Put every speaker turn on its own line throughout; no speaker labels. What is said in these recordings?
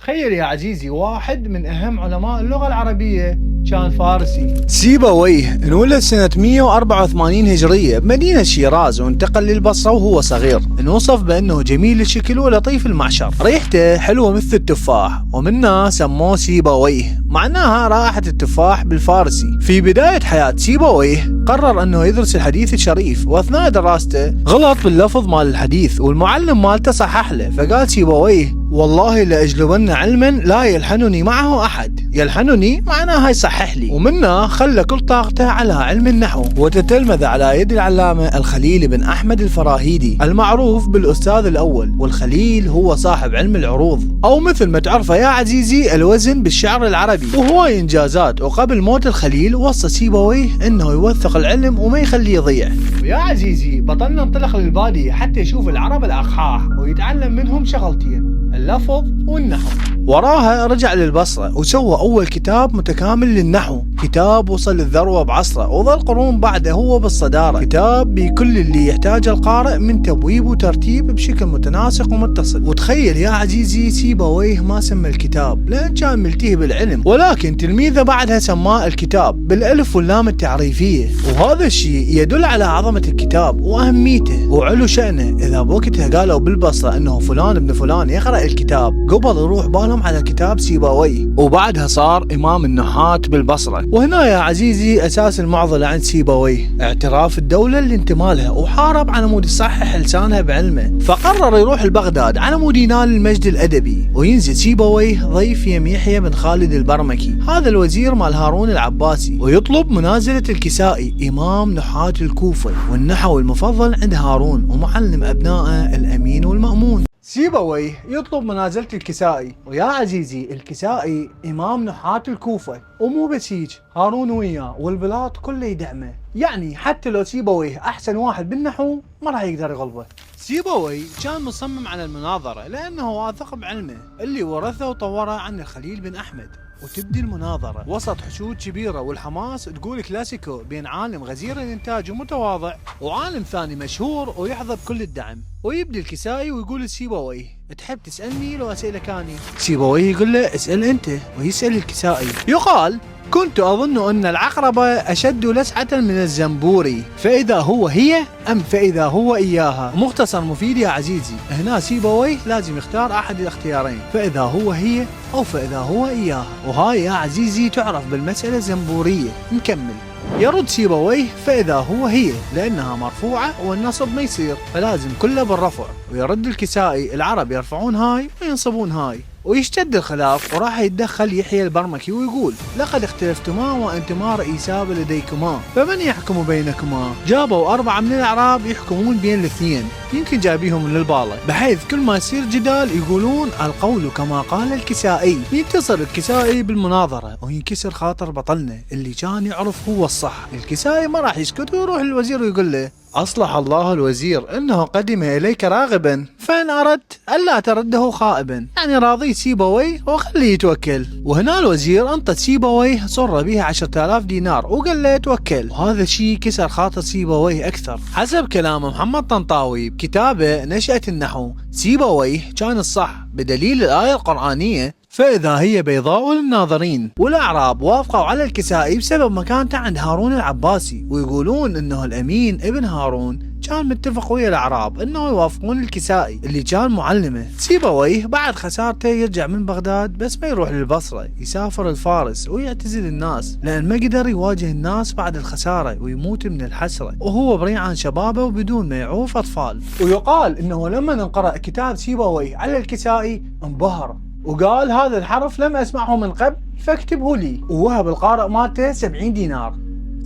تخيل يا عزيزي واحد من أهم علماء اللغة العربية كان فارسي. سيبويه انولد سنة 184 هجرية بمدينة شيراز وانتقل للبصرة وهو صغير. انوصف بأنه جميل الشكل ولطيف المعشر، ريحته حلوة مثل التفاح، ومنها سموه سيبويه، معناها رائحة التفاح بالفارسي. في بداية حياة سيبويه قرر أنه يدرس الحديث الشريف، وأثناء دراسته غلط باللفظ مال الحديث والمعلم مالته صحح له، فقال سيبويه: والله لأجلبن علما لا يلحنني معه أحد. يلحنني معناها يصحح لي. ومنها خلى كل طاقته على علم النحو، وتتلمذ على يد العلامة الخليل بن أحمد الفراهيدي المعروف بالأستاذ الأول. والخليل هو صاحب علم العروض، أو مثل ما تعرفه يا عزيزي الوزن بالشعر العربي، وهواي إنجازات. وقبل موت الخليل وصى سيبويه أنه يوثق العلم وما يخليه يضيع. ويا عزيزي بطلنا انطلق للبادية حتى يشوف العرب الأقحاح ويتعلم منهم شغلتين: اللفظ والنحو. وراها رجع للبصرة وسوى أول كتاب متكامل للنحو، كتاب وصل للذروة بعصره وظل قرون بعده هو بالصدارة، كتاب بكل اللي يحتاجه القارئ من تبويب وترتيب بشكل متناسق ومتصل. وتخيل يا عزيزي سيبويه ما سمى الكتاب لأن كان ملتهي بالعلم، ولكن تلميذه بعدها سماه الكتاب بالألف واللام التعريفية. وهذا الشيء يدل على عظمة الكتاب وأهميته وعلو شأنه. إذا بوقتها قالوا بالبصرة أنه فلان ابن فلان يقرأ الكتاب، قبل يروح بالهم على كتاب سيبويه، وبعدها صار إمام النحاة بالبصرة. وهنا يا عزيزي أساس المعضلة عند سيبويه: اعتراف الدولة اللي انتمى لها، وحارب على مود يصحح لسانها بعلمه. فقرر يروح لبغداد على مود ينال المجد الأدبي، وينزل سيبويه ضيف يم يحيى بن خالد البرمكي، هذا الوزير مال هارون العباسي، ويطلب منازلة الكسائي إمام نحاة الكوفة والنحو المفضل عند هارون ومعلم أبنائه الأمين والمأمون. سيبويه يطلب منازلة الكسائي، ويا عزيزي الكسائي إمام نحاة الكوفة، ومو بس هيك، هارون وياه والبلاط كله يدعمه. يعني حتى لو سيبويه أحسن واحد بالنحو ما راح يقدر يغلبه. سيبويه كان مصمم على المناظرة لأنه واثق بعلمه اللي ورثه وطوره عن الخليل بن أحمد. وتبدي المناظرة وسط حشود كبيرة والحماس تقول كلاسيكو بين عالم غزير الإنتاج ومتواضع وعالم ثاني مشهور ويحظى بكل الدعم. ويبدي الكسائي ويقول لسيبويه: تحب تسألني لو أسألك أني؟ سيبويه يقول له: اسأل أنت. ويسأل الكسائي. يقال: كنت أظن أن العقرب أشد لسعة من الزنبوري، فإذا هو هي أم فإذا هو إياها. مختصر مفيد يا عزيزي، هنا سيبويه لازم يختار أحد الاختيارين: فإذا هو هي أو فإذا هو إياها. وهاي يا عزيزي تعرف بالمسألة الزنبورية. نكمل. يرد سيبويه: فإذا هو هي، لأنها مرفوعة والنصب ما يصير فلازم كله بالرفع. ويرد الكسائي: العرب يرفعون هاي وينصبون هاي. ويشتد الخلاف وراح يتدخل يحيى البرمكي ويقول: لقد اختلفتما وأنتما رئيساب لديكما، فمن يحكم بينكما؟ جابوا 4 من الأعراب يحكمون بين الاثنين، يمكن جابيهم للبالة، بحيث كل ما يصير جدال يقولون القول كما قال الكسائي. ينتصر الكسائي بالمناظرة وينكسر خاطر بطلنا اللي كان يعرف هو الصح. الكسائي ما راح يسكت ويروح للوزير ويقول له: أصلح الله الوزير، إنه قدم إليك راغبا، فإن أردت ألا ترده خائبا. يعني راضي سيبويه وخليه يتوكل. وهنا الوزير أنطت سيبويه صر به 10,000 دينار وقال له يتوكل. وهذا الشيء كسر خاطر سيبويه أكثر. حسب كلام محمد طنطاوي بكتابه نشأة النحو، سيبويه كان الصح بدليل الآية القرآنية: فإذا هي بيضاء للناظرين. والأعراب وافقوا على الكسائي بسبب مكانته عند هارون العباسي، ويقولون إنه الأمين ابن هارون كان متفق ويا الأعراب إنه يوافقون الكسائي اللي كان معلمه. سيبويه بعد خسارته يرجع من بغداد، بس ما يروح للبصرة، يسافر الفارس ويعتزل الناس لأن ما قدر يواجه الناس بعد الخسارة ويموت من الحسرة وهو بريء عن شبابه وبدون ما يعوف أطفال. ويقال إنه لما انقرأ كتاب سيبويه على الكسائي انبهر وقال: هذا الحرف لم أسمعه من قبل فاكتبه لي. ووهب القارئ مالته 70 دينار.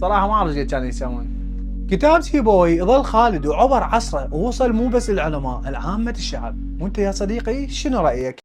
صراحة ما أعرف كانوا يسوون. كتاب سيبويه ظل خالد وعبر عصره ووصل مو بس العلماء، العامة الشعب. وانت يا صديقي شنو رأيك؟